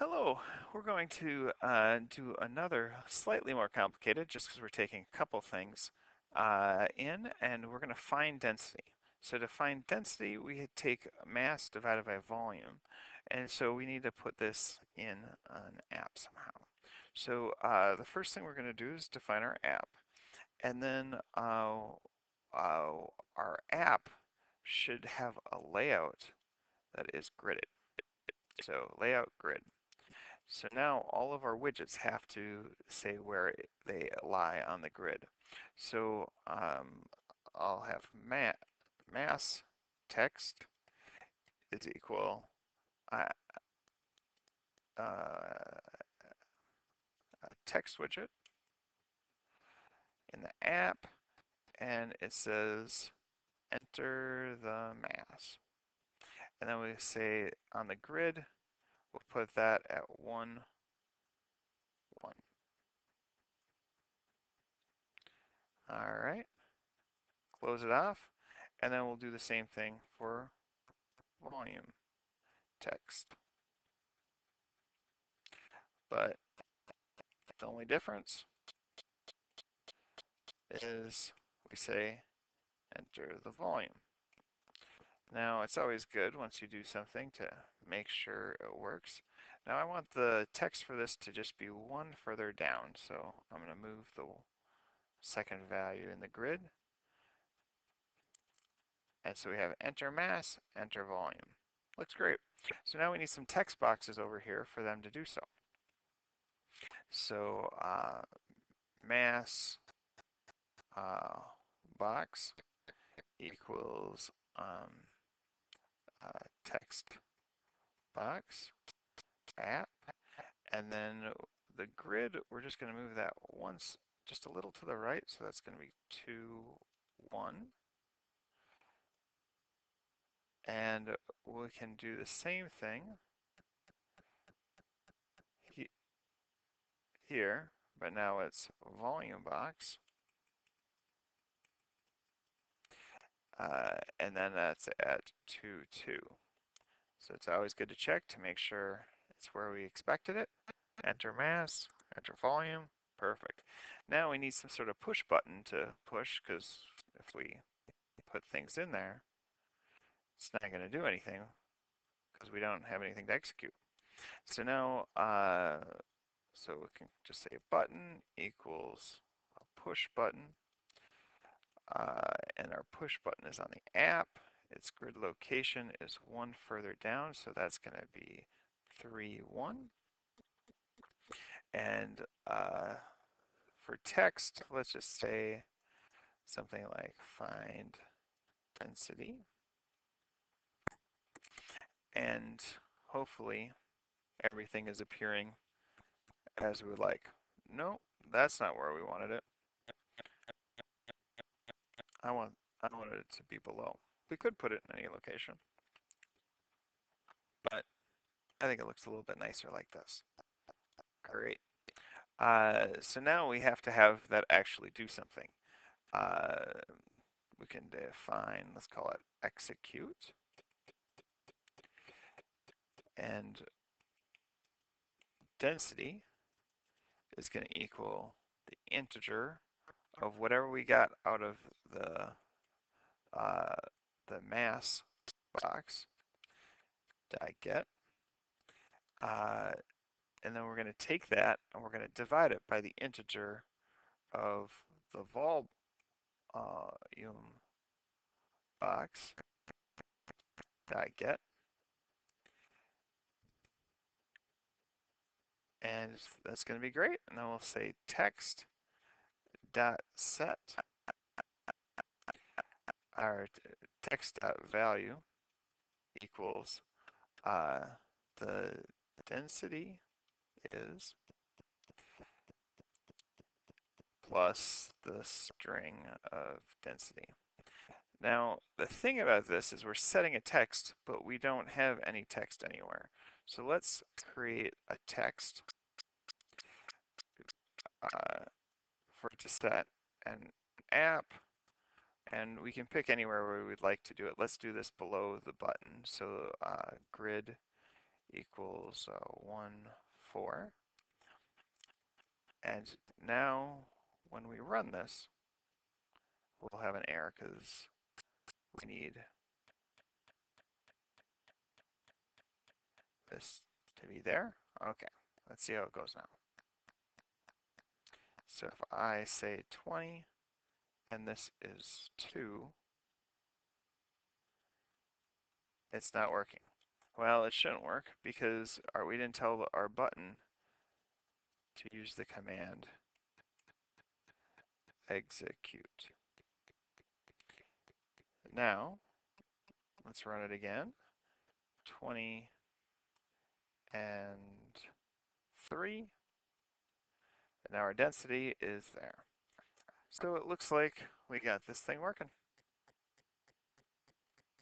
Hello, we're going to do another slightly more complicated, just because we're taking a couple things and we're going to find density. So to find density, we take mass divided by volume, and so we need to put this in an app somehow. So the first thing we're going to do is define our app, and then our app should have a layout that is gridded. So layout grid. So now all of our widgets have to say where they lie on the grid. So I'll have mass text is equal uh, a text widget in the app, and it says enter the mass. And then we say on the grid, we'll put that at 1, 1. All right, close it off, and then we'll do the same thing for volume text. But the only difference is we say enter the volume. Now it's always good once you do something to make sure it works. Now I want the text for this to just be one further down, so I'm going to move the second value in the grid. And so we have enter mass, enter volume. Looks great. So now we need some text boxes over here for them to do so. So mass box equals text box app, and then the grid, we're just going to move that once, just a little to the right, so that's going to be 2, 1. And we can do the same thing here, but now it's volume box. And then that's at 2, 2. So it's always good to check to make sure it's where we expected it. Enter mass, enter volume, perfect. Now we need some sort of push button to push, because if we put things in there, it's not going to do anything because we don't have anything to execute. So now, so we can just say button equals a push button, and our push button is on the app. Its grid location is one further down, so that's going to be 3, 1. And for text, let's just say something like find density. And hopefully everything is appearing as we would like. No, that's not where we wanted it. I wanted it to be below. We could put it in any location, but I think it looks a little bit nicer like this. Great. So now we have to have that actually do something. Uh, we can define, let's call it execute. And density is going to equal the integer of whatever we got out of uh, the mass box dot get. And then we're going to take that and we're going to divide it by the integer of the volume box dot get. And that's going to be great. And then we'll say text dot set our text dot value equals the density is plus the string of density. Now, the thing about this is we're setting a text, but we don't have any text anywhere. So let's create a text for it to set an app, and we can pick anywhere where we would like to do it. Let's do this below the button. So grid equals 1, 4. And now when we run this, we'll have an error because we need this to be there. Okay, let's see how it goes now. So if I say 20 and this is 2, it's not working. Well, it shouldn't work because we didn't tell our button to use the command execute. Now, let's run it again. 20 and 3. And now our density is there. So it looks like we got this thing working.